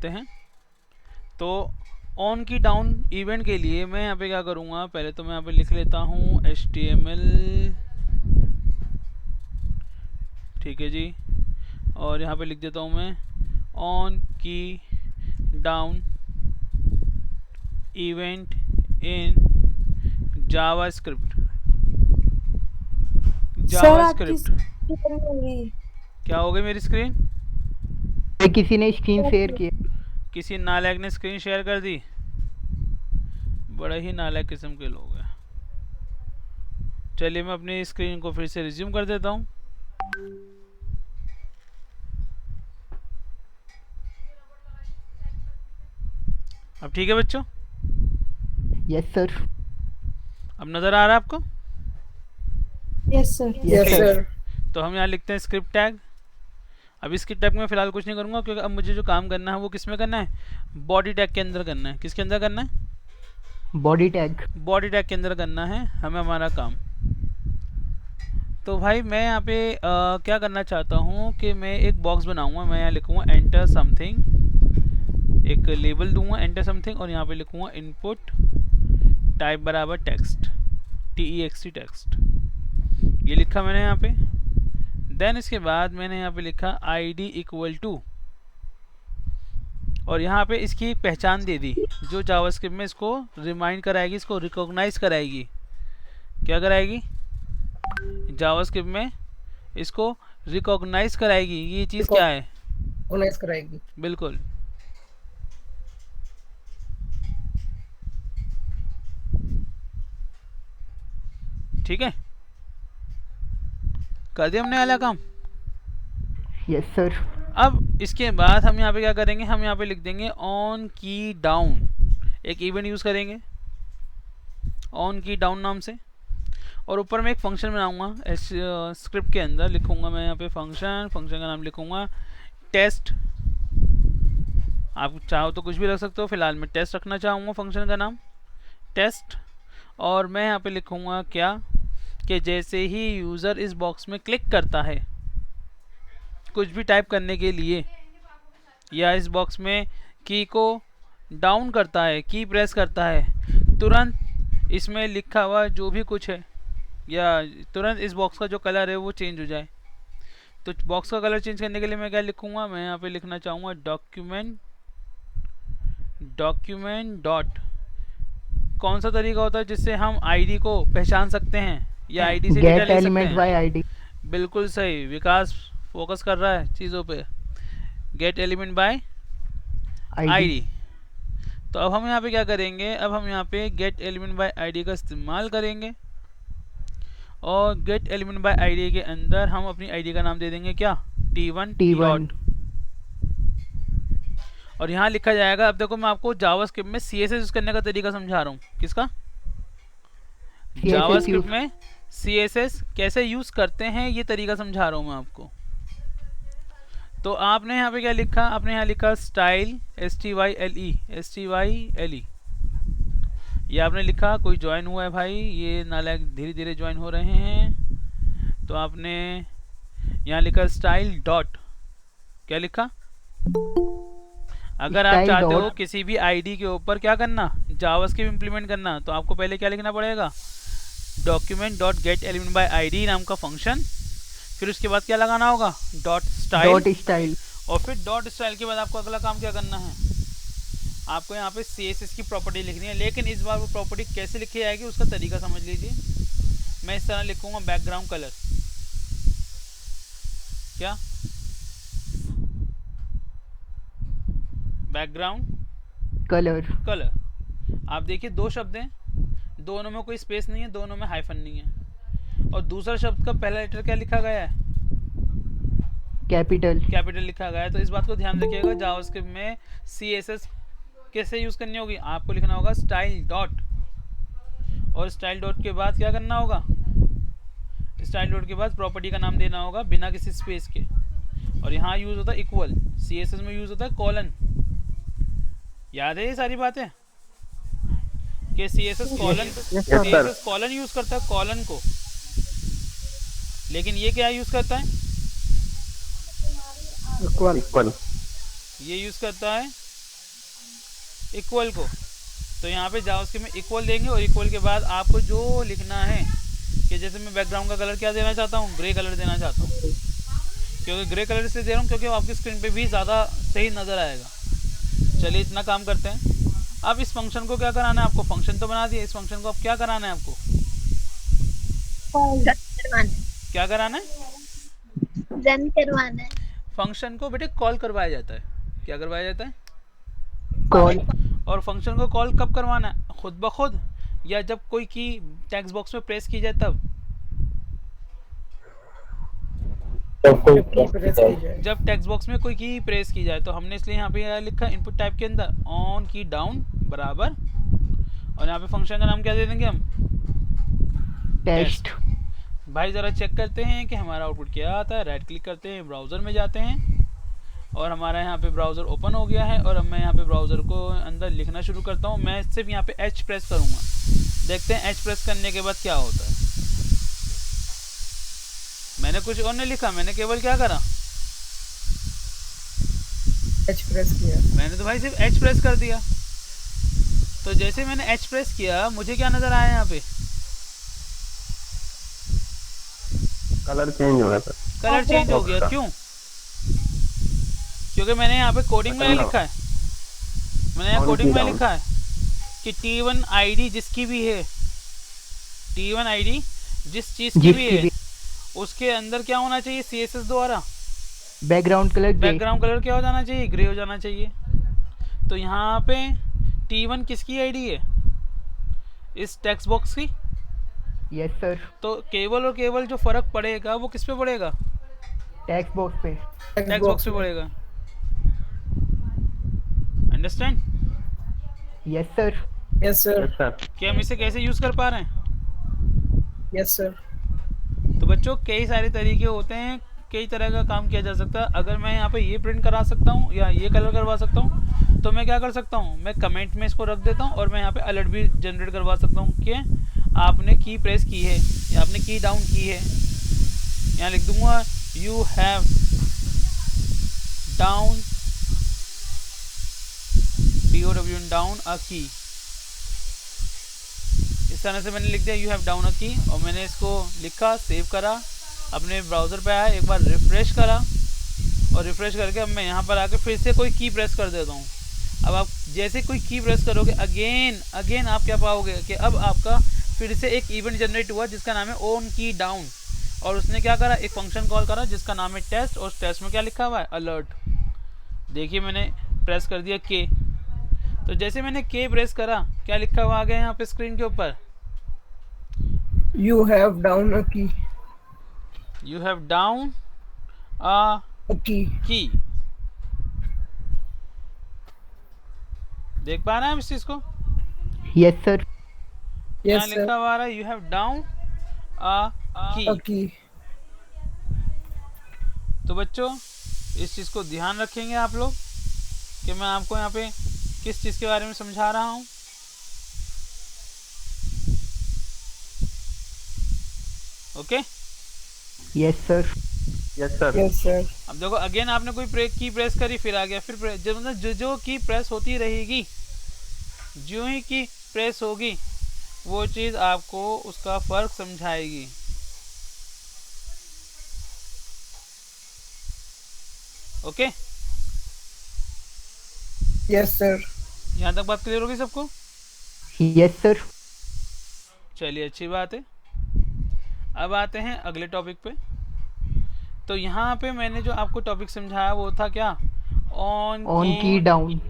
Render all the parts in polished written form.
करते हैं। तो ऑन की डाउन इवेंट के लिए मैं यहाँ पे क्या करूँगा, पहले तो मैं यहाँ पे लिख लेता हूँ HTML, ठीक है जी, और यहाँ पे लिख देता हूँ मैं ऑन की down event in JavaScript. Sir आपकी जावास्क्रिप्ट स्क्रीन होगी। क्या हो गई मेरी स्क्रीन? किसी ने स्क्रीन शेयर की। किसी नालायक ने स्क्रीन शेयर कर दी। बड़ा ही नालायक किस्म के लोग हैं। चलिए मैं अपनी स्क्रीन को फिर से रिज्यूम कर देता हूँ। अब ठीक है बच्चों? Yes sir. अब नज़र आ रहा है आपको? Yes sir. Yes sir. तो हम यहाँ लिखते हैं स्क्रिप्ट टैग। अब इस स्क्रिप्ट टैग में फ़िलहाल कुछ नहीं करूँगा, क्योंकि अब मुझे जो काम करना है वो किस में करना है? बॉडी टैग के अंदर करना है। किसके अंदर करना है? Body tag. बॉडी टैग के अंदर करना है हमें हमारा काम। तो भाई मैं यहाँ पे क्या करना चाहता हूँ कि मैं एक बॉक्स बनाऊँगा। मैं यहाँ लिखूँगा एंटर समथिंग, एक लेबल दूंगा एंटर समथिंग, और यहाँ पे लिखूँगा इनपुट टाइप बराबर टेक्स्ट, TEXT टेक्स्ट। ये लिखा मैंने यहाँ पे। देन इसके बाद मैंने यहाँ पे लिखा ID इक्वल टू, और यहाँ पे इसकी एक पहचान दे दी जो जावास्क्रिप्ट में इसको रिमाइंड कराएगी, इसको रिकॉग्नाइज कराएगी। क्या कराएगी? जावास्क्रिप्ट में इसको रिकॉग्नाइज कराएगी। ये चीज़ क्या है? रिकॉग्नाइज कराएगी। बिल्कुल। ठीक है, कर दिया हमने वाला काम। Yes sir. अब इसके बाद हम यहाँ पे क्या करेंगे, हम यहाँ पे लिख देंगे ऑन की डाउन, एक इवेंट यूज़ करेंगे ऑन की डाउन नाम से, और ऊपर मैं एक फंक्शन बनाऊंगा स्क्रिप्ट के अंदर। लिखूंगा मैं यहाँ पे फंक्शन का नाम लिखूंगा टेस्ट। आप चाहो तो कुछ भी रख सकते हो, फिलहाल मैं टेस्ट रखना चाहूँगा फंक्शन का नाम टेस्ट। और मैं यहाँ पे लिखूंगा क्या, कि जैसे ही यूज़र इस बॉक्स में क्लिक करता है कुछ भी टाइप करने के लिए, या इस बॉक्स में की को डाउन करता है, की प्रेस करता है, तुरंत इसमें लिखा हुआ जो भी कुछ है, या तुरंत इस बॉक्स का जो कलर है वो चेंज हो जाए। तो बॉक्स का कलर चेंज करने के लिए मैं क्या लिखूंगा, मैं यहाँ पे लिखना चाहूँगा डॉक्यूमेंट डॉट, कौन सा तरीका होता है जिससे हम आईडी को पहचान सकते हैं, या आईडी से डेटा ले सकते हैं। Bye ID. बिल्कुल सही, विकास फोकस कर रहा है चीज़ों पे। Gate element by ID. तो अब हम यहाँ पे क्या करेंगे, अब हम यहाँ पे गेट एलिमेंट बाय आईडी का इस्तेमाल करेंगे, और गेट एलिमेंट बाय आईडी के अंदर हम अपनी आईडी का नाम दे देंगे क्या, T1। और यहाँ लिखा जाएगा, अब देखो मैं आपको जावास्क्रिप्ट में CSS यूज करने का तरीका समझा रहा हूँ। किसका? जावास्क्रिप्ट में CSS कैसे यूज करते हैं ये तरीका समझा रहा हूँ मैं आपको। तो आपने यहाँ पे क्या लिखा, आपने यहाँ लिखा स्टाइल STYLE, ये आपने लिखा। कोई ज्वाइन हुआ है भाई, ये नालायक धीरे धीरे ज्वाइन हो रहे हैं। तो आपने यहाँ लिखा स्टाइल डॉट, क्या लिखा? अगर आप चाहते हो किसी भी आईडी के ऊपर क्या करना, जावास्क्रिप्ट इंप्लीमेंट करना, तो आपको पहले क्या लिखना पड़ेगा, document dot gate element by ID नाम का फंक्शन, फिर उसके बाद क्या लगाना होगा, डॉट स्टाइल, और फिर डॉट स्टाइल के बाद आपको अगला काम क्या करना है, आपको यहाँ पे CSS की प्रॉपर्टी लिखनी है। लेकिन इस बार वो प्रॉपर्टी कैसे लिखी जाएगी उसका तरीका समझ लीजिए। मैं इस तरह लिखूंगा बैकग्राउंड कलर, क्या बैकग्राउंड कलर। आप देखिए दो शब्द हैं, दोनों में कोई स्पेस नहीं है, दोनों में हाइफन नहीं है, और दूसरा शब्द का पहला लेटर क्या लिखा गया है, कैपिटल लिखा गया है। तो इस बात को ध्यान रखिएगा, जावास्क्रिप्ट में CSS कैसे यूज करनी होगी, आपको लिखना होगा स्टाइल डॉट, और स्टाइल डॉट के बाद क्या करना होगा, स्टाइल डॉट के बाद प्रॉपर्टी का नाम देना होगा बिना किसी स्पेस के। और यहाँ यूज होता है इक्वल, CSS में यूज होता है कॉलन। याद है ये सारी बातें कि CSS कॉलन यूज करता है कॉलन को, लेकिन ये क्या यूज करता है, इक्वल। ये यूज करता है इक्वल को, तो यहाँ पे जावास्क्रिप्ट में इक्वल देंगे और इक्वल के बाद आपको जो लिखना है कि जैसे मैं बैकग्राउंड का कलर क्या देना चाहता हूँ, ग्रे कलर देना चाहता हूँ, क्योंकि ग्रे कलर इसलिए दे रहा हूँ क्योंकि वो आपकी स्क्रीन पे भी ज़्यादा सही नज़र आएगा। चलिए इतना काम करते हैं। अब इस फंक्शन को क्या कराना है आपको, फंक्शन तो बना दिया, इस फंक्शन को अब क्या कराना है आपको, क्या कराना है, रन करवाना है। फंक्शन को बेटे कॉल करवाया जाता है। क्या करवाया जाता है, कॉल। और फंक्शन को कॉल कब करवाना है, खुद ब खुद या जब कोई की टेक्स्ट बॉक्स में प्रेस की जाए तब, जब टेक्स्ट बॉक्स में कोई की प्रेस की जाए। तो हमने इसलिए यहाँ पे लिखा इनपुट टाइप के अंदर ऑन की डाउन बराबर, और यहाँ पे फंक्शन का नाम क्या दे देंगे हम, टेस्ट। भाई ज़रा चेक करते हैं कि हमारा आउटपुट क्या आता है। राइट क्लिक करते हैं, ब्राउज़र में जाते हैं और हमारा यहाँ पे ब्राउज़र ओपन हो गया है। और अब मैं यहाँ पे ब्राउज़र को अंदर लिखना शुरू करता हूँ। मैं सिर्फ यहाँ पे H प्रेस करूँगा, देखते हैं H प्रेस करने के बाद क्या होता है। मैंने कुछ और नहीं लिखा, मैंने केवल क्या करा, H प्रेस किया। मैंने तो भाई सिर्फ H प्रेस कर दिया। तो जैसे मैंने H प्रेस किया मुझे क्या नज़र आया, यहाँ पे कलर चेंज हो गया था, कलर चेंज हो गया। क्यों, क्योंकि मैंने यहाँ पे कोडिंग में लिखा है, मैंने यहाँ कोडिंग में लिखा है कि T1 ID जिसकी भी है, T1 ID जिस चीज़ की भी है उसके अंदर क्या होना चाहिए, CSS द्वारा बैकग्राउंड कलर बैकग्राउंड कलर क्या हो जाना चाहिए, ग्रे हो जाना चाहिए। तो यहाँ पे T1 किसकी आईडी है, इस टेक्स्ट बॉक्स की। Yes sir. तो केवल और केवल जो फर्क पड़ेगा वो किस पे पड़ेगा, टेक्स्ट बॉक्स पे। टेक्स्ट बॉक्स पे पड़ेगा। Understand? Yes sir. Yes sir. Sir कि हम इसे कैसे यूज कर पा रहे हैं। Yes sir. तो बच्चों कई सारे तरीके होते हैं, कई तरह का काम किया जा सकता है। अगर मैं यहाँ पे ये प्रिंट करा सकता हूँ या ये कलर करवा सकता हूँ तो मैं क्या कर सकता हूँ, मैं कमेंट में इसको रख देता हूँ और मैं यहाँ पे अलर्ट भी जनरेट करवा सकता हूँ कि आपने की प्रेस की है या आपने की डाउन की है। यहाँ लिख दूंगा you have down DOWN down अ की। इस तरह से मैंने लिख दिया यू हैव डाउन अ की, और मैंने इसको लिखा, सेव करा, अपने ब्राउज़र पे आया, एक बार रिफ़्रेश करा और रिफ़्रेश करके अब मैं यहाँ पर आके फिर से कोई की प्रेस कर देता हूँ। अब आप जैसे कोई की प्रेस करोगे अगेन आप क्या पाओगे कि अब आपका फिर से एक इवेंट जनरेट हुआ जिसका नाम है ऑन की डाउन, और उसने क्या करा, एक फंक्शन कॉल करा जिसका नाम है टेस्ट, और टेस्ट में क्या लिखा हुआ है, अलर्ट। देखिए मैंने प्रेस कर दिया के, तो जैसे मैंने के प्रेस करा क्या लिखा हुआ आ गया यहाँ पे स्क्रीन के ऊपर, यू हैव डाउन अ की। यू हैव डाउन अ की। देख पा रहे हैं हम इस चीज को? Yes sir. यहाँ लिखा हुआ है you have down a key. तो बच्चों इस चीज को ध्यान रखेंगे आप लोग कि मैं आपको यहाँ पे किस चीज के बारे में समझा रहा हूँ। Okay? Yes sir. Yes sir. Yes sir. अब देखो अगेन आपने कोई की प्रेस करी, फिर आ गया, फिर जब मतलब जो की प्रेस होती रहेगी, जो ही की प्रेस होगी वो चीज़ आपको उसका फ़र्क समझाएगी। ओके? Yes sir. यहाँ तक बात क्लियर होगी सबको? Yes sir. चलिए अच्छी बात है। अब आते हैं अगले टॉपिक पे। तो यहाँ पे मैंने जो आपको टॉपिक समझाया वो था क्या, ऑन की डाउन।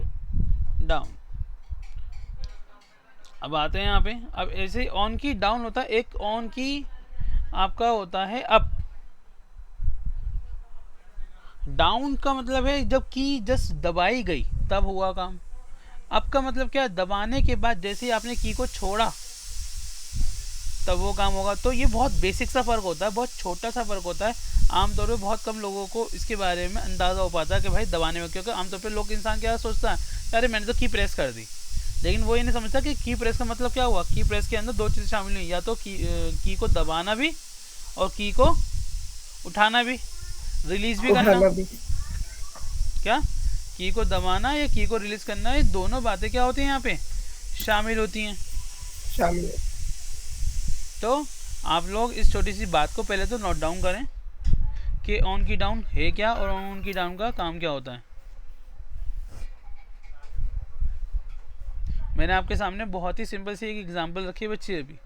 अब आते हैं यहाँ पे, अब ऐसे ऑन की डाउन होता है, एक ऑन की आपका होता है अप। डाउन का मतलब है जब की जस्ट दबाई गई तब हुआ काम। अप का मतलब क्या, दबाने के बाद जैसे ही आपने की को छोड़ा तब वो काम होगा। तो ये बहुत बेसिक सा फ़र्क होता है, बहुत छोटा सा फ़र्क होता है। आमतौर पे बहुत कम लोगों को इसके बारे में अंदाज़ा हो पाता है कि भाई दबाने में, क्योंकि आमतौर पे लोग इंसान क्या सोचता है, अरे मैंने तो की प्रेस कर दी, लेकिन वो ये नहीं समझता कि की प्रेस का मतलब क्या हुआ। की प्रेस के अंदर दो चीज़ें शामिल हुई, या तो की को दबाना भी और की को उठाना भी, रिलीज भी करना। क्या की को दबाना या की को रिलीज करना, ये दोनों बातें क्या होती हैं यहाँ पे शामिल होती हैं। शामिल। तो आप लोग इस छोटी सी बात को पहले तो नोट डाउन करें कि ऑन की डाउन है क्या और ऑन की डाउन का काम क्या होता है। मैंने आपके सामने बहुत ही सिंपल सी एक एग्जांपल रखी है बच्चे अभी।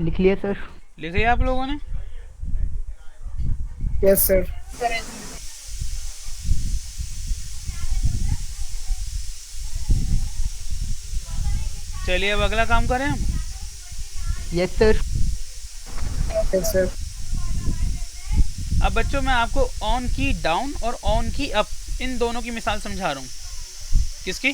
लिख लिया सर। लिख लिया आप लोगों ने? Yes sir. चलिए अब अगला काम करें हम। Yes sir. Yes sir. अब बच्चों मैं आपको ऑन की डाउन और ऑन की अप इन दोनों की मिसाल समझा रहा हूँ। किसकी?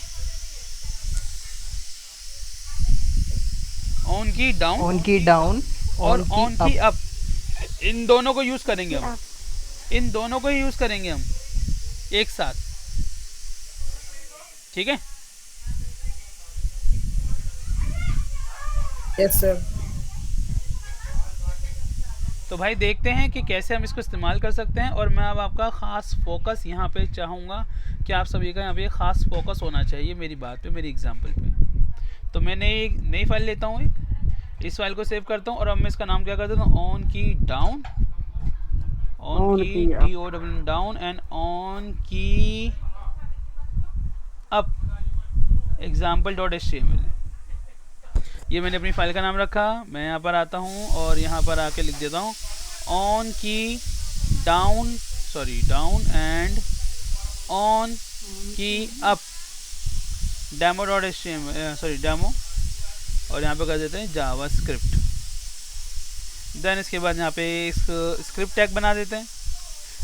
ऑन की डाउन, ऑन की डाउन और ऑन की अप, इन दोनों को यूज करेंगे हम। इन दोनों को ही यूज करेंगे हम एक साथ, ठीक है? Yes sir. तो भाई देखते हैं कि कैसे हम इसको इस्तेमाल कर सकते हैं। और मैं अब आपका ख़ास फोकस यहाँ पे चाहूँगा कि आप सभी का यहाँ पे ख़ास फोकस होना चाहिए मेरी बात पे, मेरी एग्जांपल पे। तो मैंने एक नई फाइल लेता हूँ, इस फाइल को सेव करता हूँ और अब मैं इसका नाम क्या कर देता हूँ, ऑन की डाउन, ऑन की DOWN डाउन एंड ऑन की अप example.html। ये मैंने अपनी फाइल का नाम रखा। मैं यहाँ पर आता हूँ और यहाँ पर आके लिख देता हूँ ऑन की down, sorry down and on की अप demo.html, सॉरी डेमो, और यहाँ पे कर देते हैं जावास्क्रिप्ट। देन इसके बाद यहाँ पे स्क्रिप्ट टैग बना देते हैं।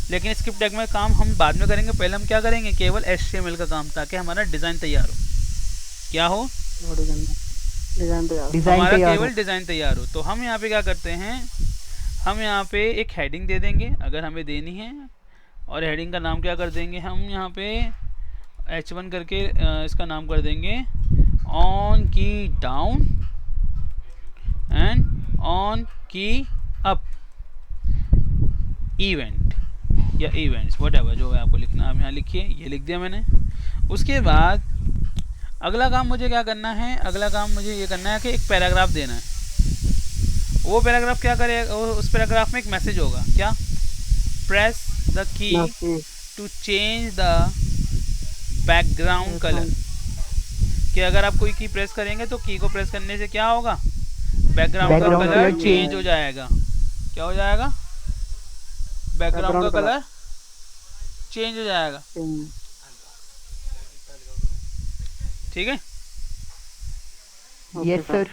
लेकिन स्क्रिप्ट टैग में काम हम बाद में करेंगे, पहले हम क्या करेंगे, केवल HTML का काम, ताकि हमारा डिज़ाइन तैयार हो। क्या हो? हमारा केवल डिज़ाइन तैयार हो। तो हम यहाँ पे क्या करते हैं, हम यहाँ पे एक हेडिंग दे देंगे अगर हमें देनी है, और हेडिंग का नाम क्या कर देंगे हम यहाँ पे H1 करके इसका नाम कर देंगे ऑन की डाउन एंड ऑन की अप इवेंट या इवेंट्स, व्हाटएवर जो है आपको लिखना, आप यहाँ लिखिए। ये लिख दिया मैंने। उसके बाद अगला काम मुझे क्या करना है, अगला काम मुझे ये करना है कि एक पैराग्राफ देना है। वो पैराग्राफ क्या करेगा, उस पैराग्राफ में एक मैसेज होगा, क्या, press the key to change the background colour. कि अगर आप कोई की प्रेस करेंगे तो की को प्रेस करने से क्या होगा, बैकग्राउंड का कलर चेंज हो जाएगा। क्या हो जाएगा? बैकग्राउंड का कलर चेंज हो जाएगा। ठीक है? Yes sir.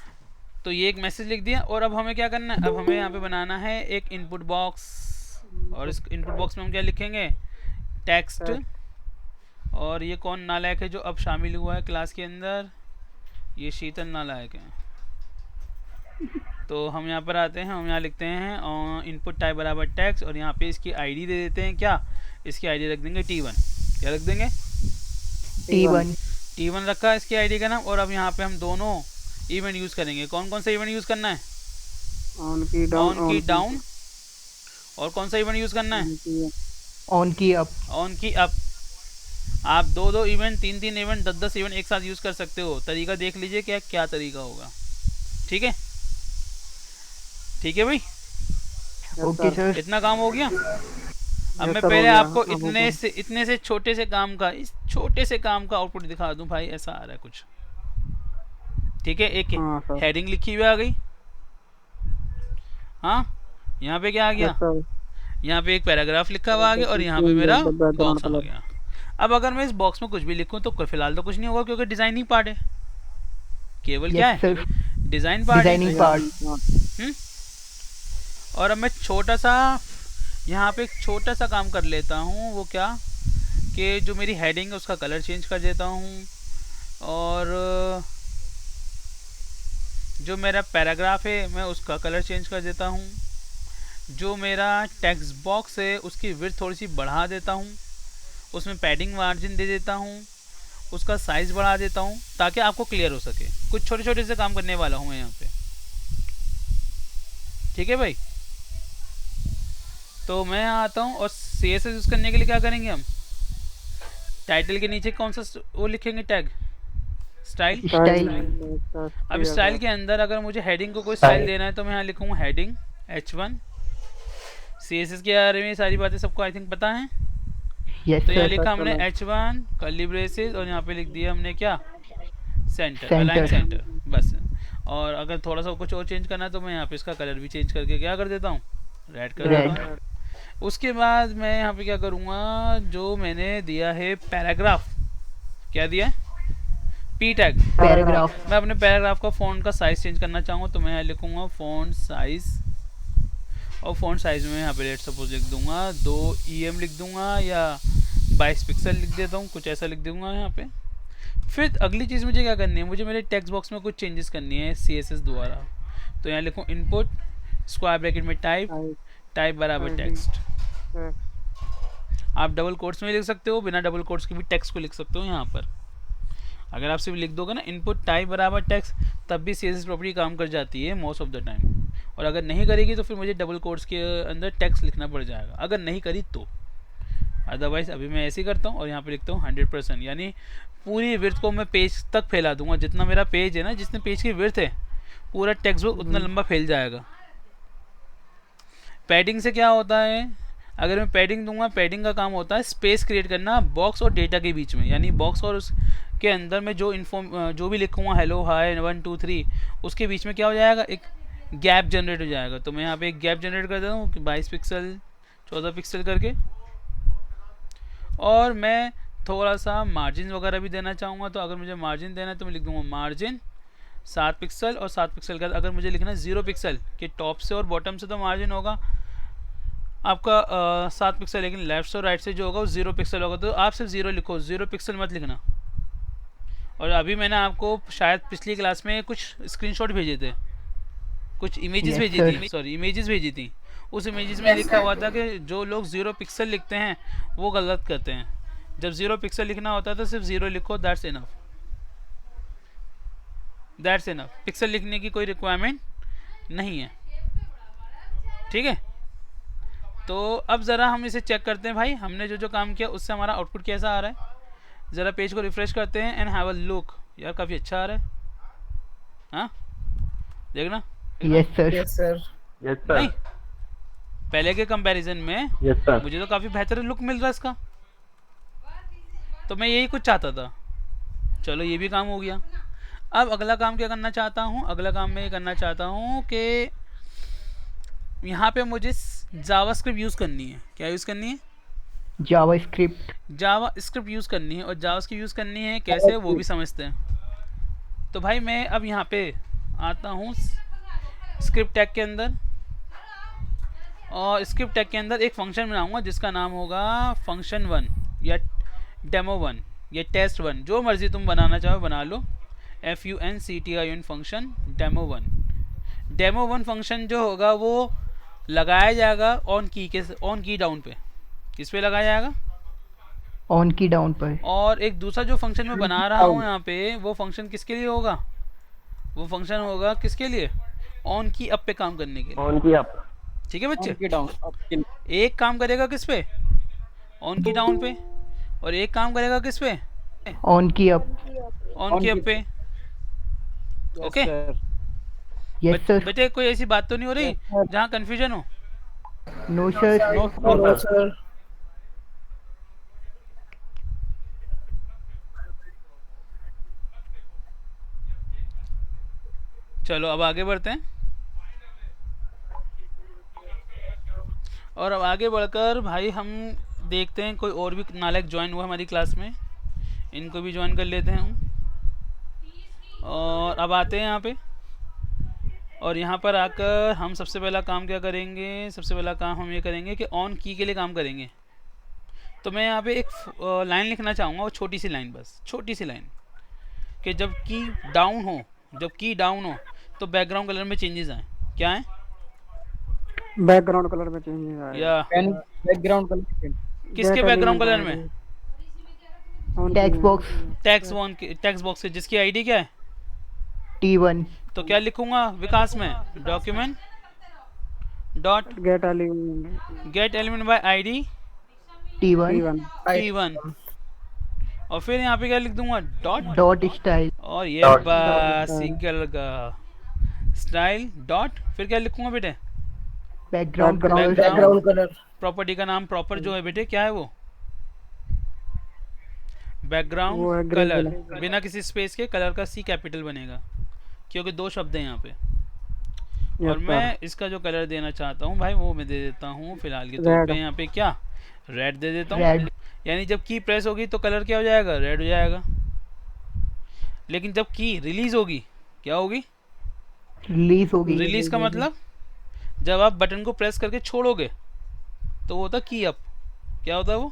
तो ये एक मैसेज लिख दिया। और अब हमें क्या करना है, अब हमें यहाँ पे बनाना है एक इनपुट बॉक्स, और इस इनपुट बॉक्स में हम क्या लिखेंगे, टेक्स्ट। और ये कौन नालायक है जो अब शामिल हुआ है क्लास के अंदर, ये शीतल नालायक है। तो हम यहाँ पर आते हैं, हम यहाँ लिखते हैं इनपुट टाइप बराबर टेक्स्ट, और यहाँ पे इसकी आईडी दे देते हैं, क्या, इसकी आईडी रख देंगे T1। क्या रख देंगे? T1 रखा इसकी आईडी का नाम। और अब यहाँ पे हम दोनों इवेंट यूज़ करेंगे। कौन कौन सा इवेंट यूज़ करना है? ऑन की डाउन। और कौन सा इवेंट यूज़ करना है? ऑन की अप। ऑन की अप। आप दो इवेंट, तीन इवेंट, 10 इवेंट एक साथ यूज़ कर सकते हो। तरीका देख लीजिए क्या क्या तरीका होगा। ठीक है? ठीक है भाई? Okay sir. इतना काम हो गया। अब मैं पहले आपको इतने से छोटे से काम का, इस छोटे से काम का आउटपुट दिखा दूं भाई। ऐसा आ रहा है कुछ। ठीक है? एक हेडिंग लिखी हुई आ गई। हाँ, यहाँ पे क्या आ गया, यहाँ पे एक पैराग्राफ लिखा हुआ आ गया, और यहाँ पे मेरा बॉक्स आ गया। अब अगर मैं इस बॉक्स में कुछ भी लिखूं तो फिलहाल तो कुछ नहीं होगा, क्योंकि डिजाइनिंग पार्ट है। केवल क्या है, डिजाइन पार्ट, डिजाइनिंग पार्ट। और अब मैं छोटा सा यहाँ पे एक छोटा सा काम कर लेता हूँ। वो क्या, कि जो मेरी हेडिंग है उसका कलर चेंज कर देता हूँ, और जो मेरा पैराग्राफ है मैं उसका कलर चेंज कर देता हूँ। जो मेरा टेक्स्ट बॉक्स है उसकी विड्थ थोड़ी सी बढ़ा देता हूँ, उसमें पैडिंग मार्जिन दे देता हूँ, उसका साइज बढ़ा देता हूँ ताकि आपको क्लियर हो सके। कुछ छोटे छोटे से काम करने वाला हूँ मैं यहाँ पे, ठीक है भाई। तो मैं यहाँ आता हूँ और CSS यूज़ करने के लिए क्या करेंगे हम, टाइटल के नीचे कौन सा वो लिखेंगे टैग, स्टाइल। अब स्टाइल के अंदर अगर मुझे हेडिंग को कोई स्टाइल देना है तो मैं यहाँ लिखूँगा हेडिंग H1। CSS के बारे में सारी बातें सबको आई थिंक पता है। तो यहाँ लिखा हमने H1 कर्ली ब्रेसेस और यहाँ पे लिख दिया हमने क्या, सेंटर, अलाइन सेंटर, बस। और अगर थोड़ा सा कुछ और चेंज करना है तो मैं यहाँ पे इसका कलर भी चेंज करके क्या कर देता हूँ, रेड कर देता हूँ। उसके बाद मैं यहाँ पे क्या करूँगा, जो मैंने दिया है पैराग्राफ, क्या दिया है, P टैग पैराग्राफ। मैं अपने पैराग्राफ का फ़ॉन्ट का साइज चेंज करना चाहूँगा तो मैं यहाँ लिखूँगा फ़ॉन्ट साइज, और फ़ॉन्ट साइज में यहाँ पे लेट सपोज लिख दूँगा 2 EM लिख दूँगा या 22 पिक्सल लिख देता हूँ, कुछ ऐसा लिख दूँगा यहाँ पे। फिर अगली चीज़ मुझे क्या करनी है, मुझे मेरे टेक्स्ट बॉक्स में कुछ चेंजेस करनी है CSS द्वारा। तो यहाँ लिखूँ इनपुट स्क्वायर ब्रैकेट में टाइप बराबर टेक्स्ट। आप डबल कोट्स में लिख सकते हो, बिना डबल कोट्स के भी टेक्स्ट को लिख सकते हो यहाँ पर। अगर आप सिर्फ लिख दोगे ना इनपुट टाइप बराबर टेक्स्ट, तब भी CSS प्रॉपर्टी काम कर जाती है मोस्ट ऑफ द टाइम। और अगर नहीं करेगी तो फिर मुझे डबल कोट्स के अंदर टेक्स्ट लिखना पड़ जाएगा, अगर नहीं करी तो। अदरवाइज अभी मैं ऐसे ही करता हूँ और यहाँ पे लिखता हूँ 100%, यानी पूरी विड्थ को मैं पेज तक फैला दूंगा। जितना मेरा पेज है ना, जितने पेज की विड्थ है, पूरा टेक्स्ट बुक उतना लंबा फैल जाएगा। पैडिंग से क्या होता है, अगर मैं पैडिंग दूंगा, पैडिंग का काम होता है स्पेस क्रिएट करना बॉक्स और डेटा के बीच में, यानी बॉक्स और उसके अंदर में जो भी लिखूँगा हेलो हाय 1 2 3, उसके बीच में क्या हो जाएगा, एक गैप जनरेट हो जाएगा। तो मैं यहाँ पे एक गैप जनरेट कर देता हूँ 22 पिक्सल 14 पिक्सल करके। और मैं थोड़ा सा मार्जिन वगैरह भी देना चाहूँगा, तो अगर मुझे मार्जिन देना है तो मैं लिख दूँगा मार्जिन 7 पिक्सल, और 7 पिक्सल का अगर मुझे लिखना है 0 पिक्सल के टॉप से और बॉटम से तो मार्जिन होगा आपका 7 पिक्सल, लेकिन लेफ्ट से और राइट से जो होगा वो 0 पिक्सल होगा। तो आप सिर्फ 0 लिखो, 0 पिक्सल मत लिखना। और अभी मैंने आपको शायद पिछली क्लास में कुछ स्क्रीनशॉट भेजे थे, कुछ इमेजेस भेजी थी, सॉरी इमेजेस भेजी थी। उस इमेजेस में लिखा हुआ था कि जो लोग 0 पिक्सल लिखते हैं वो गलत करते हैं। जब 0 पिक्सल लिखना होता है तो सिर्फ 0 लिखो, that's enough, that's enough. Pixel लिखने की कोई रिक्वायरमेंट नहीं है, ठीक है। तो अब ज़रा हम इसे चेक करते हैं भाई, हमने जो काम किया उससे हमारा आउटपुट कैसा आ रहा है। ज़रा पेज को रिफ्रेश करते हैं एंड हैव अ लुक। यार काफ़ी अच्छा आ रहा है, हाँ देखना। Yes sir. Yes sir. Yes sir. नहीं, पहले के कंपैरिजन में यस सर। मुझे तो काफ़ी बेहतर लुक मिल रहा है इसका, तो मैं यही कुछ चाहता था। चलो ये भी काम हो गया। अब अगला काम क्या करना चाहता हूँ, अगला काम मैं ये करना चाहता हूँ कि यहाँ पे मुझे जावास्क्रिप्ट यूज़ करनी है। क्या यूज़ करनी है, जावास्क्रिप्ट यूज़ करनी है। और जावास्क्रिप्ट यूज़ करनी है कैसे, वो भी समझते हैं। तो भाई मैं अब यहाँ पे आता हूँ स्क्रिप्ट टैग के अंदर, और स्क्रिप्ट टैग के अंदर एक फंक्शन बनाऊंगा जिसका नाम होगा fun1 या demo1 या test1, जो मर्जी तुम बनाना चाहो बना लो। FUNCTION फंक्शन demo1 फंक्शन जो होगा वो लगाया जाएगा ऑन की डाउन पे। किस पे लगाया जाएगा, ऑन की डाउन पर। और एक दूसरा जो फंक्शन मैं बना रहा हूँ यहाँ पे, वो फंक्शन किसके लिए होगा, वो फंक्शन होगा किसके लिए, ऑन की अप पे काम करने के लिए। ऑन की अप, ठीक है बच्चे। एक काम करेगा किस पे, ऑन की डाउन पे, और एक काम करेगा किस पे, ऑन की अप। ऑन की अप पे। Okay yes sir. बेटे, कोई ऐसी बात तो नहीं हो रही जहाँ कंफ्यूजन हो। No sir. No sir. चलो अब आगे बढ़ते हैं। और अब आगे बढ़कर भाई हम देखते हैं कोई और भी नालायक ज्वाइन हुआ हमारी क्लास में, इनको भी ज्वाइन कर लेते हैं हम। और अब आते हैं यहाँ पे, और यहाँ पर आकर हम सबसे पहला काम क्या करेंगे, सबसे पहला काम हम ये करेंगे कि ऑन की के लिए काम करेंगे। तो मैं यहाँ पे एक लाइन लिखना चाहूँगा, वो छोटी सी लाइन, बस छोटी सी लाइन, कि जब की डाउन हो, जब की डाउन हो तो बैकग्राउंड कलर में चेंजेस आए। क्या है, बैकग्राउंड कलर में चेंजेस आए या बैकग्राउंड कलर किसके बैकग्राउंड कलर में, टेक्स्ट बॉक्स टेक्स्ट बॉक्स है जिसकी आईडी क्या है? T1 तो क्या लिखूंगा विकास में? Document dot gate element by ID T1 T1 और फिर यहाँ पे क्या लिख दूंगा? डॉट स्टाइल और ये Dot. बस सिंगल का स्टाइल डॉट फिर क्या लिखूंगा बेटे? Background Background. Background colour property का नाम प्रॉपर जो है बेटे क्या है वो? बैकग्राउंड वो है grey कलर color. बिना किसी स्पेस के कलर का सी कैपिटल बनेगा क्योंकि 2 शब्द हैं यहाँ पे। और मैं इसका जो कलर देना चाहता हूँ भाई वो मैं दे देता हूँ फिलहाल के तौर Red. पे यहाँ पे क्या रेड दे देता हूँ। रेड यानी जब की प्रेस होगी तो कलर क्या हो जाएगा? रेड हो जाएगा। लेकिन जब की रिलीज होगी क्या होगी? रिलीज होगी रिलीज का मतलब जब आप बटन को प्रेस करके छोड़ोगे तो वो होता की अप। क्या होता है वो?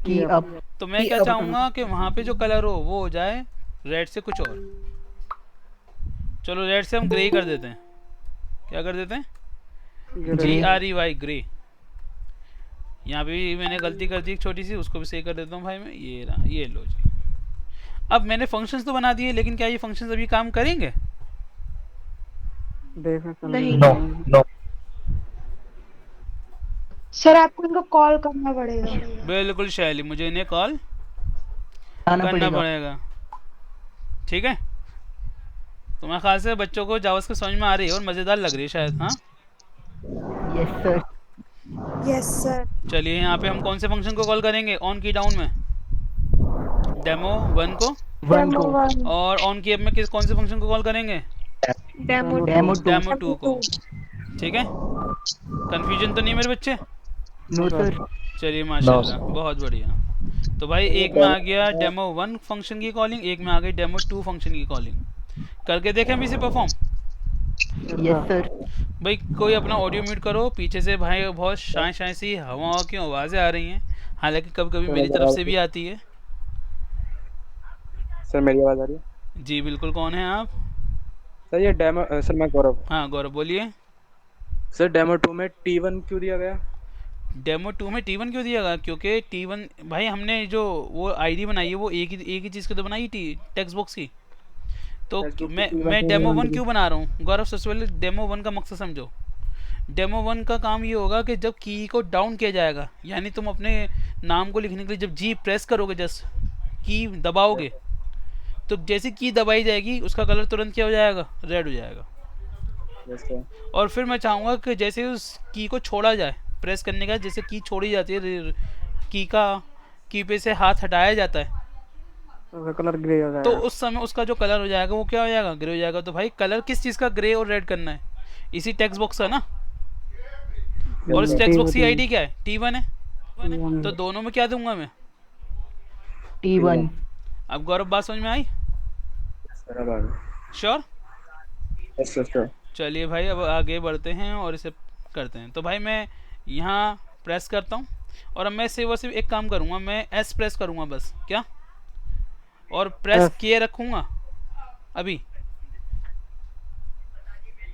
की अप तो मैं की क्या up चाहूंगा कि वहां पे जो कलर हो वो हो जाए रेड से कुछ और। चलो रेड से हम ग्रे कर देते हैं। क्या कर देते हैं? GREY grey. यहाँ पे भी मैंने गलती कर दी एक छोटी सी, उसको भी सही कर देता हूँ भाई मैं। ये रहा, ये लो जी। अब मैंने फंक्शंस तो बना दिए लेकिन क्या ये फंक्शंस अभी काम करेंगे? नहीं नो नो सर आपको इनको कॉल करना पड़ेगा। बिल्कुल शैली, मुझे इन्हें कॉल आना करना पड़ेगा पड़ेगा। ठीक है, तो मेरे ख्याल से बच्चों को जावास्क्रिप्ट समझ में आ रही है और मज़ेदार लग रही है शायद। हाँ यस सर यस सर। चलिए, यहाँ पे हम कौन से फंक्शन को कॉल करेंगे? ऑन की डाउन में डेमो 1 को, वन को और ऑन की अप में किस कौन से फंक्शन को कॉल करेंगे? डेमो डेमो डेमो 2 को। ठीक है, कंफ्यूजन तो नहीं है मेरे बच्चे? नो सर चलिए माशाल्लाह, बहुत बढ़िया। तो भाई एक में आ गया डेमो 1 फंक्शन की कॉलिंग, एक में आ गई डेमो 2 फंक्शन की कॉलिंग। करके देखें हम इसे परफॉर्म। यस सर भाई कोई अपना ऑडियो म्यूट करो, पीछे से भाई बहुत शाय शाय सी हवा की आवाज़ें आ रही हैं, हालांकि कभी कभी मेरी तरफ से भी आती है। सर मेरी आवाज़ आ रही है? जी बिल्कुल। कौन है आप? सर ये डेमो सर मैं गौरव। हाँ गौरव बोलिए। सर डेमो 2 में T1 क्यों दिया गया? डेमो 2 में T1 क्यों दिया गया? क्योंकि T1 भाई हमने जो वो आईडी बनाई है वो एक ही चीज़ की तो बनाई थी, टेक्स्ट बॉक्स की। तो मैं डेमो 1 क्यों बना रहा हूँ गौरव? सबसे पहले डेमो 1 का मकसद समझो। डेमो 1 का काम ये होगा कि जब की को डाउन किया जाएगा, यानी तुम अपने नाम को लिखने के लिए जब जी प्रेस करोगे, जस्ट की दबाओगे, तो जैसे की दबाई जाएगी उसका कलर तुरंत क्या हो जाएगा? रेड हो जाएगा। Yes sir. और फिर मैं चाहूँगा कि जैसे उस की को छोड़ा जाए, प्रेस करने का जैसे की छोड़ी जाती है, की पे से हाथ हटाया जाता है, तो कलर ग्रे हो तो जाएगा। उस समय उसका जो कलर हो जाएगा वो क्या हो जाएगा? ग्रे हो जाएगा। तो भाई कलर किस चीज़ का ग्रे और रेड करना है? इसी टेक्स्ट बॉक्स का ना। और इस टेक्स्ट बॉक्स की आईडी क्या है? T1 है। तो दोनों में क्या दूंगा मैं? T1 अब गौरव बात समझ में आई? सर अब आ गया। श्योर? Yes sir. चलिए भाई अब आगे बढ़ते हैं और इसे करते हैं। तो भाई मैं यहाँ प्रेस करता हूँ और अब मैं सिर्फ और सिर्फ एक काम करूँगा, मैं S प्रेस करूँगा बस। क्या? और प्रेस किए रखूँगा अभी।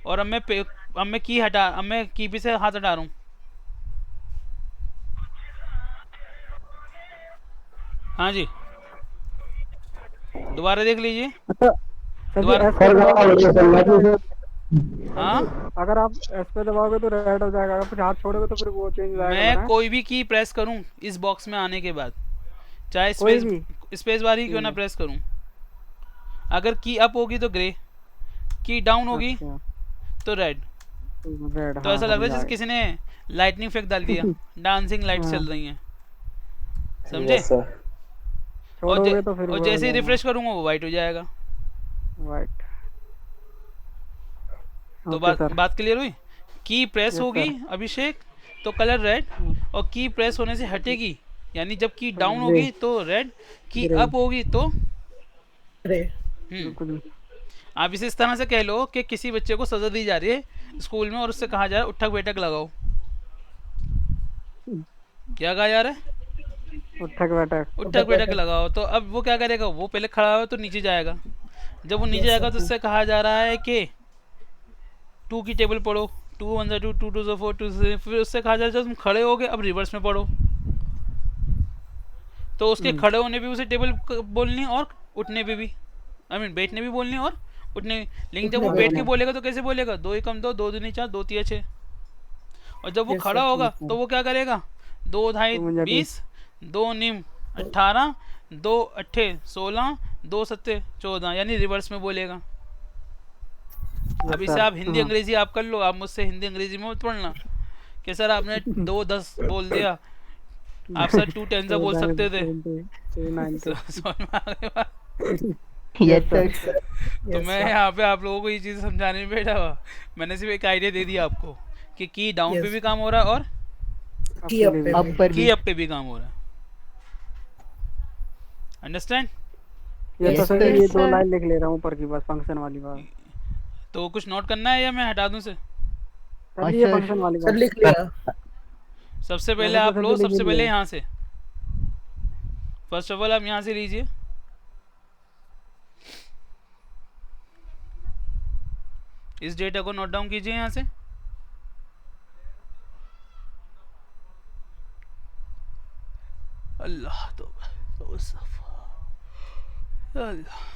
और अब मैं की पे से हाथ हटा रहा हूँ। हाँ जी, दोबारा देख लीजिए। दोबारा। हाँ, अगर आप एस पे दबाओगे तो रेड हो जाएगा, अगर फिर हाथ छोड़ोगे तो फिर वो चेंज हो जाएगा। मैं कोई भी की प्रेस करूं इस बॉक्स में आने के बाद, चाहे कोई स्पेस बार ही क्यों ना प्रेस करूं, अगर की अप होगी तो ग्रे, की डाउन होगी तो रेड। तो ऐसा लग रहा है जैसे किसी ने लाइटनिंग इफेक्ट डाल दिया, डांसिंग लाइट चल रही हैं, समझे? Yes sir. छोड़ोगे तो फिर और जैसे ही रिफ्रेश करूंगा वो वाइट हो जाएगा। वाइट। तो बात क्लियर हुई? की प्रेस होगी अभिषेक तो कलर रेड, और की प्रेस होने से हटेगी, यानी जब की डाउन होगी तो रेड, की अप होगी तो आप इसे इस तरह से कह लो कि किसी बच्चे को सजा दी जा रही है स्कूल में और उससे कहा जा रहा है उठक बैठक लगाओ। क्या कहा जा रहा है? उठक बैठक लगाओ। तो अब वो क्या करेगा? वो पहले खड़ा हो तो नीचे जाएगा, जब वो नीचे जाएगा तो उससे कहा जा रहा है कि 2 की टेबल पढ़ो, 2 1 2 2 2 4 2 3। फिर उससे कहा जा रहा है जब तुम खड़े हो गए अब रिवर्स में पढ़ो। तो उसके खड़े होने पे उसे टेबल बोलनी है और उठने पे भी, आई मीन बैठने भी बोलनी है और उठने। लेकिन जब वो बैठ के बोलेगा तो कैसे बोलेगा? 2 एकम 2, 2 दूनी 4, 2 तिया 6। और जब वो खड़ा होगा तो वो क्या करेगा? 2 ढाई 20, 2 निम 18, 2 अट्ठे 16, 2 सत्ते 14, यानी रिवर्स में बोलेगा। अब इसे आप हिंदी अंग्रेजी आप कर लो, आप मुझसे हिंदी अंग्रेजी में मत पढ़ना कि सर आपने 2 10 बोल दिया, आप सर 2 10 बोल सकते थे। समझ में आ गई बात? Yes sir. तो मैं यहाँ पे आप लोगों को ये चीज़ समझाने में बैठा हुआ। मैंने सिर्फ एक आइडिया दे दिया आपको कि की डाउन पे भी काम हो रहा है और की अप पे अपर की भी। अप पे भी काम हो रहा है। अंडरस्टैंड? ये तो Yes, सर sir. ये Yes, 2 sir. लाइन लिख ले रहा हूँ ऊपर की, बस फंक्शन वाली बात। तो कुछ नोट करना है या मैं हटा दूं से? सर ये sir. फंक्शन वाली सर बात। लिख लिया। सबसे पहले मैंने तो आप सभी लो, लिख ही सबसे पहले लिया। यहाँ से, फर्स्ट ऑफ ऑल आप यहाँ से लीजिए। इस डेटा को नोट डाउन कीजिए यहाँ से। अल्लाह तो अल्लाह।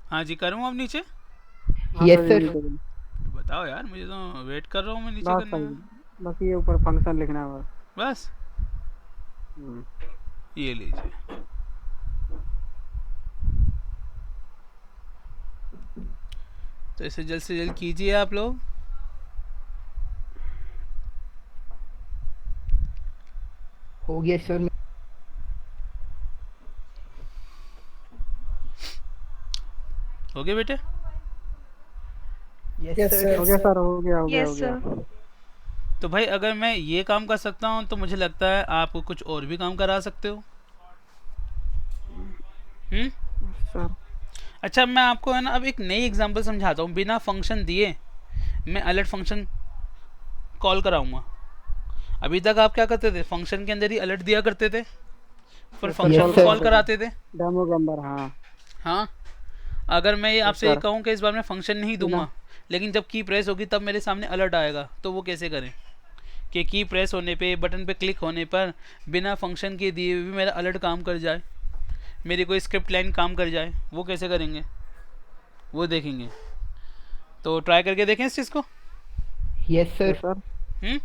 हाँ जी, करूँ अब नीचे? यस हाँ, सर। ये तो बताओ यार, मुझे तो वेट कर रहा हूँ मैं नीचे बस करने सही। का। बस ये ऊपर फंक्शन लिखना है बस। बस ये लीजिए। तो इसे जल्द से जल्द कीजिए आप लोग। हो गया सर। हो गए बेटे? Yes Yes, sir. sir. हो गया सर, हो गया हो गया यस हो गया। सर। तो भाई अगर मैं ये काम कर सकता हूँ तो मुझे लगता है आप कुछ और भी काम करा सकते हो। सर अच्छा, मैं आपको है ना अब एक नई एग्जांपल समझाता हूँ। बिना फंक्शन दिए मैं अलर्ट फंक्शन कॉल कराऊंगा। अभी तक आप क्या करते थे? फंक्शन के अंदर ही अलर्ट दिया करते थे, पर फंक्शन Yes, को sir. कॉल कराते थे। डेमो के अंदर। हाँ हाँ, अगर मैं ये आपसे ये sir. कहूँ कि इस बार मैं फंक्शन नहीं दूंगा, लेकिन जब की प्रेस होगी तब मेरे सामने अलर्ट आएगा, तो वो कैसे करें कि की प्रेस होने पे, बटन पे क्लिक होने पर बिना फंक्शन के दिए भी मेरा अलर्ट काम कर जाए, मेरी कोई स्क्रिप्ट लाइन काम कर जाए? वो कैसे करेंगे वो देखेंगे। तो ट्राई करके देखें इस चीज़ को। Yes sir. सर। हम्म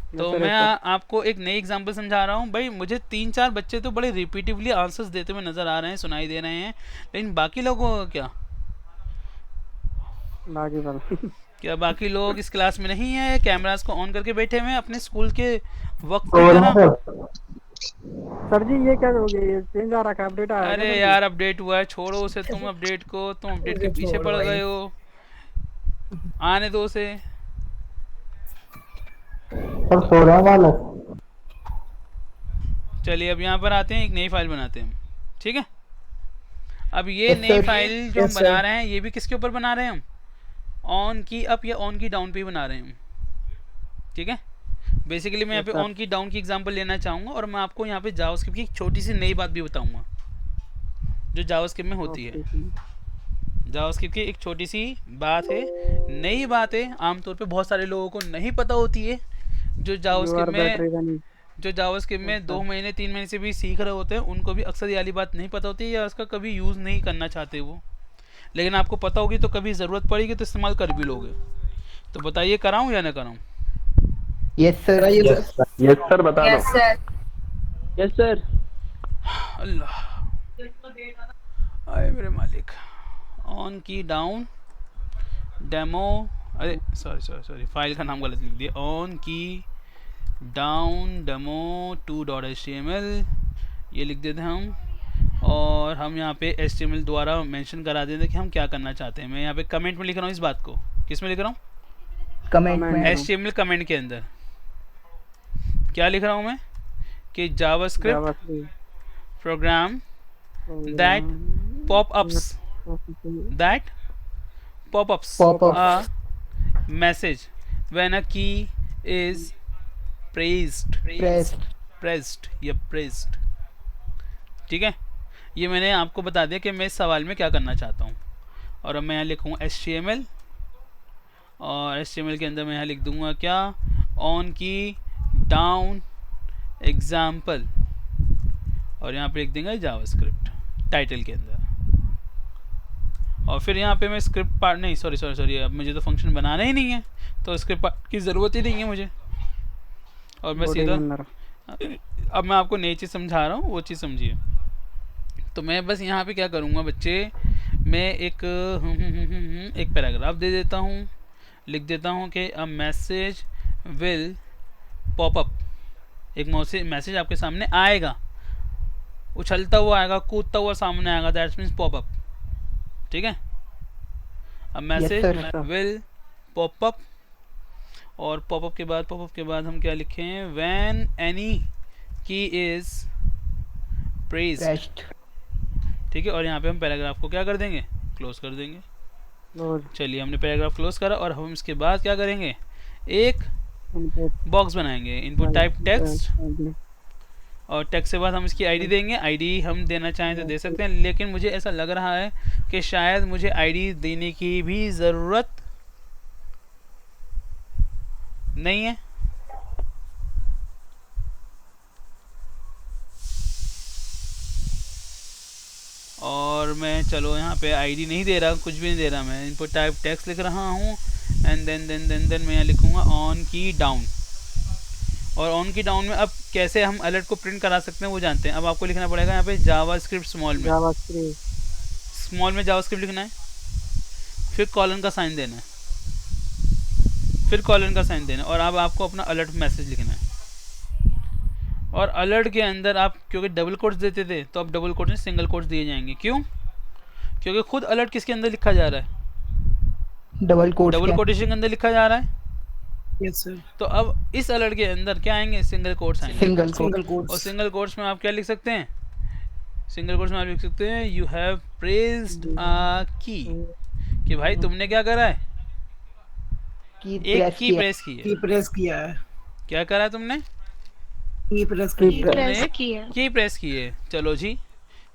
तो Yes, sir, मैं yes, sir. आपको एक नई एग्जांपल समझा रहा हूँ। भाई मुझे 3-4 बच्चे तो बड़े रिपीटिवली आंसर्स देते हुए नज़र आ रहे हैं, सुनाई दे रहे हैं, लेकिन बाकी लोगों का क्या? बाकी पर क्या बाकी लोग इस क्लास में नहीं है? कैमरास को ऑन करके बैठे हुए हैं अपने स्कूल के वक्त की तरह? सर जी ये क्या हो गया? ये चेंज आ रहा है, अपडेट आया है अरे क्या सर यार अपडेट हुआ है, छोड़ो उसे। तुम अपडेट को, तुम अपडेट के पीछे पड़ गए हो। आने दो उसे। चलिए अब यहाँ पर आते हैं, एक नई फाइल बनाते हैं, ठीक है? अब ये Yes, नई sir. फाइल जो हम Yes, बना sir. रहे हैं, ये भी किसके ऊपर बना रहे हैं हम? ऑन की अप या ऑन की डाउन पे बना रहे हैं हम, ठीक है? बेसिकली मैं यहाँ पे Yes, sir. ऑन की डाउन की एग्जांपल लेना चाहूँगा, और मैं आपको यहाँ पे जावास्क्रिप्ट की एक छोटी सी नई बात भी बताऊँगा जो जावास्क्रिप्ट में होती है। जावास्क्रिप्ट की एक छोटी सी बात है, नई बात है, आमतौर पे बहुत सारे लोगों को नहीं पता होती है। जो जावास्क्रिप्ट में जो जावास्क्रिप्ट में 2 महीने 3 महीने से भी सीख रहे होते हैं, उनको भी अक्सर ये वाली बात नहीं पता होती है, या उसका कभी यूज़ नहीं करना चाहते वो। लेकिन आपको पता होगी तो कभी ज़रूरत पड़ेगी तो इस्तेमाल कर भी लोगे। तो बताइए, कराऊँ या ना कराऊँ? Yes sir. यस सर, बता दो। Yes sir. अल्लाह आए मेरे मालिक। ऑन की डाउन डेमो, अरे सॉरी फाइल का नाम गलत लिख दिया। ऑन की डाउन डेमो 2.html ये लिख देते हैं हम, और हम यहाँ पे HTML द्वारा मेंशन करा देते हैं कि हम क्या करना चाहते हैं। मैं यहाँ पे कमेंट में लिख रहा हूँ इस बात को। किस में लिख रहा हूँ? कमेंट में। HTML कमेंट के अंदर क्या लिख रहा हूँ मैं? कि JavaScript program that pop-ups that pop-ups Pop-ups. a message when a key is pressed या pressed। ठीक है, ये मैंने आपको बता दिया कि मैं इस सवाल में क्या करना चाहता हूँ। और अब मैं यहाँ लिखूँगा HTML, और HTML के अंदर मैं यहाँ लिख दूँगा क्या, ऑन की डाउन एग्जाम्पल, और यहाँ पे लिख देंगे जावास्क्रिप्ट टाइटल के अंदर। और फिर यहाँ पे मैं स्क्रिप्ट पार्ट नहीं, सॉरी, अब मुझे तो फंक्शन बनाना ही नहीं है, तो स्क्रिप्ट पार्ट की ज़रूरत ही नहीं है मुझे। और मैं सीधा, अब मैं आपको नई चीज़ समझा रहा हूँ, वो चीज़ समझिए। तो मैं बस यहाँ पे क्या करूँगा बच्चे, मैं एक पैराग्राफ दे देता हूँ, लिख देता हूँ कि a message will pop up, एक मैसेज आपके सामने आएगा, उछलता हुआ आएगा, कूदता हुआ सामने आएगा, दैट्स मीन्स पॉप अप। ठीक है, a message will pop up, और पॉपअप के बाद हम क्या लिखें, व्हेन एनी की इज प्रेस्ड। ठीक है, और यहाँ पे हम पैराग्राफ को क्या कर देंगे, क्लोज कर देंगे। चलिए, हमने पैराग्राफ क्लोज करा, और हम इसके बाद क्या करेंगे, एक बॉक्स बनाएंगे, इनपुट टाइप टेक्स्ट, और टेक्स्ट के बाद हम इसकी आईडी देंगे। आईडी हम देना चाहें तो दे सकते हैं, लेकिन मुझे ऐसा लग रहा है कि शायद मुझे आईडी देने की भी ज़रूरत नहीं है। और मैं चलो यहाँ पे आईडी नहीं दे रहा, कुछ भी नहीं दे रहा, मैं इनपुट टाइप टेक्स्ट लिख रहा हूँ, एंड देन मैं यहाँ लिखूँगा ऑन की डाउन। और ऑन की डाउन में अब कैसे हम अलर्ट को प्रिंट करा सकते हैं वो जानते हैं। अब आपको लिखना पड़ेगा यहाँ पे जावास्क्रिप्ट स्मॉल में जावास्क्रिप्ट लिखना है, फिर कॉलन का साइन देना है, और अब आपको अपना अलर्ट मैसेज लिखना है। और अलर्ट के अंदर आप क्योंकि डबल कोट्स देते थे, तो अब डबल कोट्स में सिंगल कोट्स दिए जाएंगे। क्यों? क्योंकि खुद अलर्ट किसके अंदर लिखा जा रहा है, डबल कोटेशन के अंदर लिखा जा रहा है। Yes sir. तो अब इस अलर्ट के अंदर क्या आएंगे, सिंगल कोट्स आएंगे। Single quotes. और सिंगल कोट्स में आप क्या लिख सकते हैं, यू हैव प्रेज्ड अ की, कि भाई तुमने क्या करा है, एक की प्रेस की है। की प्रेस किया है। क्या करा है तुमने, की प्रेस की है। चलो जी,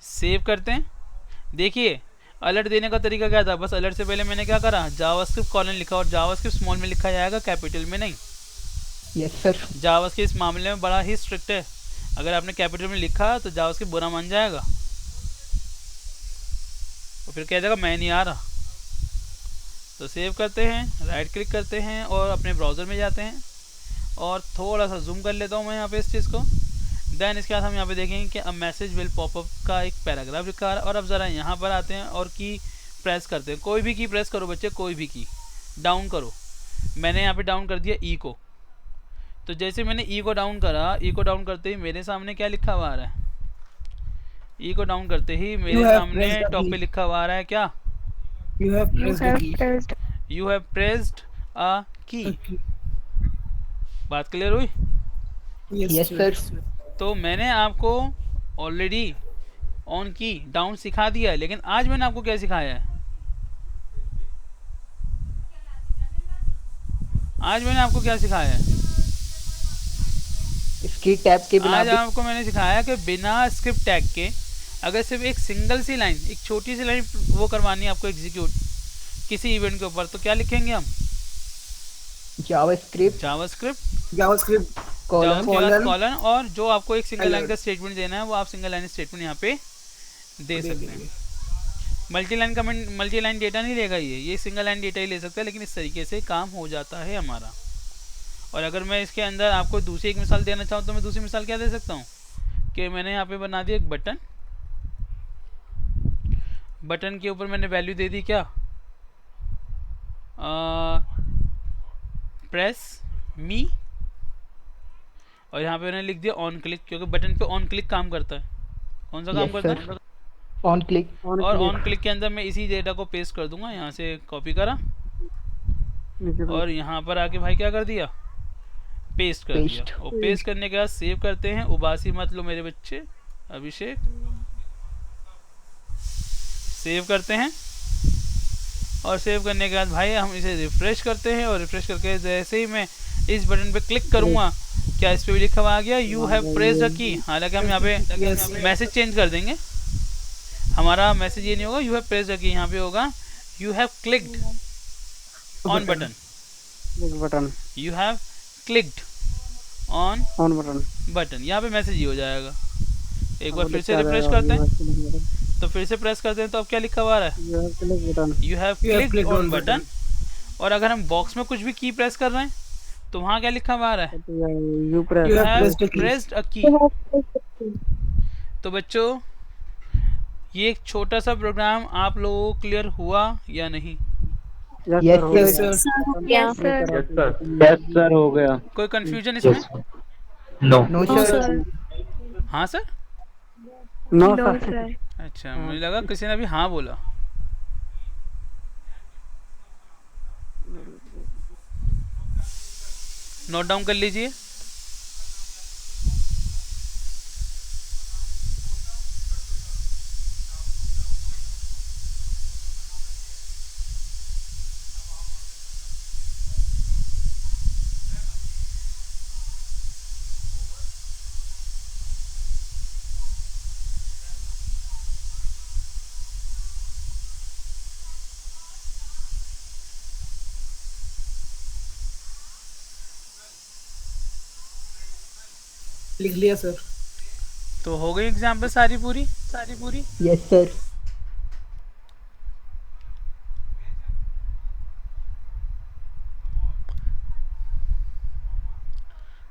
सेव करते हैं। देखिए, अलर्ट देने का तरीका क्या था, बस अलर्ट से पहले मैंने क्या करा, जावास्क्रिप्ट कॉलन लिखा, और जावास्क्रिप्ट स्मॉल में लिखा जाएगा, कैपिटल में नहीं। Yes sir. जावास्क्रिप्ट इस मामले में बड़ा ही स्ट्रिक्ट है, अगर आपने कैपिटल में लिखा तो जावास्क्रिप्ट बुरा मान जाएगा, तो फिर कह जाएगा मैं नहीं आ रहा। तो सेव करते हैं, राइट क्लिक करते हैं, और अपने ब्राउज़र में जाते हैं, और थोड़ा सा जूम कर लेता हूँ मैं यहाँ पे इस चीज़ को। देन इसके बाद हम यहाँ पे देखेंगे कि अब मैसेज विल पॉपअप का एक पैराग्राफ लिखा है। और अब ज़रा यहाँ पर आते हैं और की प्रेस करते हैं। कोई भी की प्रेस करो बच्चे, कोई भी की डाउन करो। मैंने यहाँ पे डाउन कर दिया ई को। तो जैसे मैंने ई को डाउन करा, ई को डाउन करते ही मेरे सामने क्या लिखा हुआ आ रहा है, ई को डाउन करते ही मेरे सामने टॉप पे लिखा हुआ आ रहा है क्या, You have pressed a key। बात क्लियर हुई? Yes sir. तो मैंने आपको ऑलरेडी ऑन की डाउन सिखा दिया है, लेकिन आज मैंने आपको क्या सिखाया है, क्या सिखाया है, इसकी टैब के बिना आज आपको मैंने सिखाया कि बिना स्क्रिप्ट टैग के अगर सिर्फ एक सिंगल सी लाइन, एक छोटी सी लाइन वो करवानी है आपको एग्जीक्यूट किसी इवेंट के ऊपर, तो क्या लिखेंगे हम, जावास्क्रिप्ट कॉलन, और जो आपको एक सिंगल लाइन का स्टेटमेंट देना है वो आप सिंगल लाइन स्टेटमेंट यहाँ पे दे सकते हैं। मल्टी लाइन डेटा नहीं लेगा ये सिंगल लाइन डेटा ही ले सकता है, लेकिन इस तरीके से काम हो जाता है हमारा। और अगर मैं इसके अंदर आपको दूसरी एक मिसाल देना चाहूँ तो मैं दूसरी मिसाल क्या दे सकता हूँ कि मैंने यहाँ पे बना दिया एक बटन के ऊपर मैंने वैल्यू दे दी क्या, प्रेस मी, और यहाँ पे मैंने लिख दिया ऑन क्लिक, क्योंकि बटन पे ऑन क्लिक काम करता है। कौन सा काम करता है, ऑन क्लिक। और ऑन क्लिक के अंदर मैं इसी डेटा को पेस्ट कर दूंगा, यहाँ से कॉपी करा और यहाँ पर आके भाई क्या कर दिया, पेस्ट कर दिया। और पेस्ट करने के बाद सेव करते हैं। उबासी मत लो मेरे बच्चे, अभिषेक। सेव करते हैं और सेव करने के बाद भाई हम इसे रिफ्रेश करते हैं, और रिफ्रेश करके जैसे ही मैं इस बटन पे क्लिक करूँगा, क्या इस पे भी लिखा हुआ आ गया यू हैव प्रेस्ड अ की। हालांकि हम यहाँ पे मैसेज चेंज कर देंगे, हमारा मैसेज ये नहीं होगा यू हैव प्रेस्ड अ की, यहाँ पे होगा you have clicked on button, button you have clicked on on button. Button, यहाँ पे मैसेज ये हो जाएगा। एक बार फिर से रिफ्रेश करते हैं, तो फिर से प्रेस करते हैं, तो अब क्या लिखा हुआ है you have clicked on button. और अगर हम बॉक्स में कुछ भी की प्रेस कर रहे हैं तो वहाँ क्या लिखा हुआ है you you press have pressed a key. तो बच्चों ये एक छोटा सा प्रोग्राम आप लोगों को क्लियर हुआ या नहीं? Yes sir. Yes sir. Yes sir हो गया। कोई कंफ्यूजन इसमें? No no no sir. Sir. हाँ sir. No no sir. Sir. अच्छा मुझे लगा किसी ने अभी हाँ बोला। नोट डाउन कर लीजिए। लिख लिया सर। तो हो गई एग्जाम्पल सारी पूरी? Yes sir.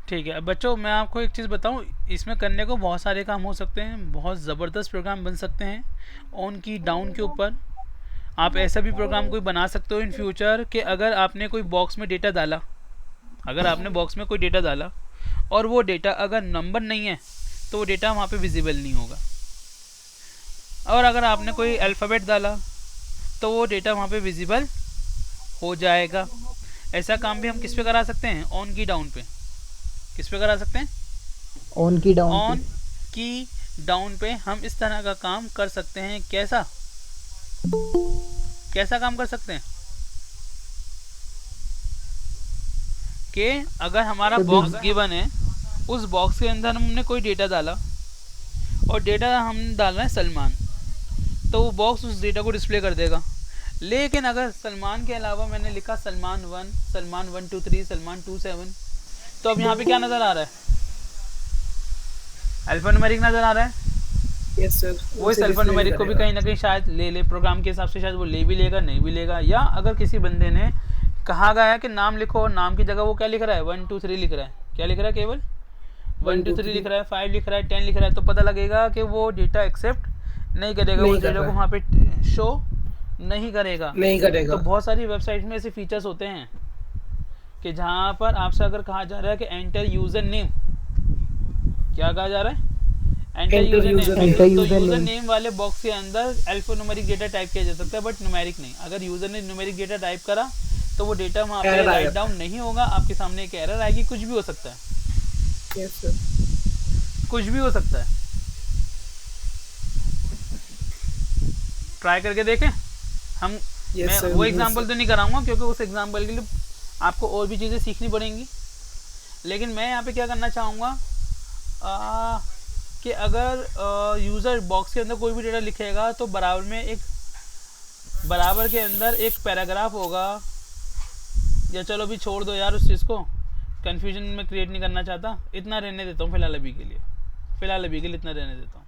ठीक है। अब बच्चों मैं आपको एक चीज़ बताऊं, इसमें करने को बहुत सारे काम हो सकते हैं, बहुत ज़बरदस्त प्रोग्राम बन सकते हैं ऑन की डाउन के ऊपर। आप ऐसा भी प्रोग्राम कोई बना सकते हो इन फ्यूचर कि अगर आपने कोई बॉक्स में डेटा डाला, अगर आपने बॉक्स में कोई डेटा डाला और वो डेटा अगर नंबर नहीं है तो वो डेटा वहाँ पे विजिबल नहीं होगा, और अगर आपने कोई अल्फ़ाबेट डाला तो वो डेटा वहाँ पे विजिबल हो जाएगा। ऐसा काम भी हम किस पे करा सकते हैं? ऑन की डाउन पे। किस पे करा सकते हैं? ऑन की डाउन ऑन की डाउन पे हम इस तरह का काम कर सकते हैं। कैसा काम कर सकते हैं कि अगर हमारा बॉक्स गिवन है, उस बॉक्स के अंदर हमने कोई डेटा डाला और डेटा हम डाल रहे हैं सलमान, तो वो बॉक्स उस डेटा को डिस्प्ले कर देगा। लेकिन अगर सलमान के अलावा मैंने लिखा सलमान 1, सलमान 123, सलमान 27, तो अब यहाँ पे क्या नज़र आ रहा है? अल्फान्यूमेरिक नज़र आ रहा है। Yes sir. वो इस अल्फान्यूमेरिक को भी कहीं ना कहीं शायद ले प्रोग्राम के हिसाब से, शायद वो ले भी लेगा, नहीं भी लेगा। या अगर किसी बंदे ने कहा गया है कि नाम लिखो और नाम की जगह वो क्या लिख रहा है 1 2 3 लिख रहा है, क्या लिख रहा है? केवल 1 2 3 लिख रहा है, 5 लिख रहा है, 10 लिख रहा है, तो पता लगेगा कि वो डेटा एक्सेप्ट नहीं करेगा, वो डेटा को वहाँ पे शो नहीं करेगा। तो बहुत सारी वेबसाइट में ऐसे फीचर्स होते हैं कि जहाँ पर आपसे अगर कहा जा रहा है कि एंटर यूज़र नेम, क्या कहा जा रहा है? Enter user name. तो यूज़र नेम वाले बॉक्स के अंदर अल्फान्यूमेरिक डेटा टाइप किया जा सकता है, बट न्यूमेरिक नहीं। अगर यूज़र ने न्यूमेरिक डेटा टाइप करा तो वो डेटा वहाँ पे राइट डाउन नहीं होगा, आपके सामने एक एरर आएगी। कुछ भी हो सकता है। Yes sir. कुछ भी हो सकता है। ट्राई करके देखें हम। मैं वो एग्जांपल तो नहीं कराऊंगा क्योंकि उस एग्जांपल के लिए आपको और भी चीज़ें सीखनी पड़ेंगी। लेकिन मैं यहाँ पे क्या करना चाहूँगा कि अगर यूज़र बॉक्स के अंदर कोई भी डेटा लिखेगा तो बराबर के अंदर एक पैराग्राफ होगा, या चलो अभी छोड़ दो यार उस चीज़ को, कन्फ्यूजन में क्रिएट नहीं करना चाहता, इतना रहने देता हूँ फ़िलहाल अभी के लिए इतना रहने देता हूँ,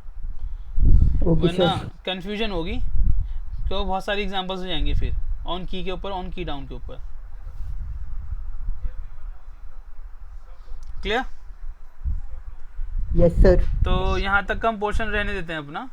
वरना कन्फ्यूजन होगी तो बहुत सारी एग्जांपल्स हो जाएंगे फिर ऑन की के ऊपर, ऑन की डाउन के ऊपर। क्लियर? Yes sir. तो यहाँ तक का हम पोर्शन रहने देते हैं अपना।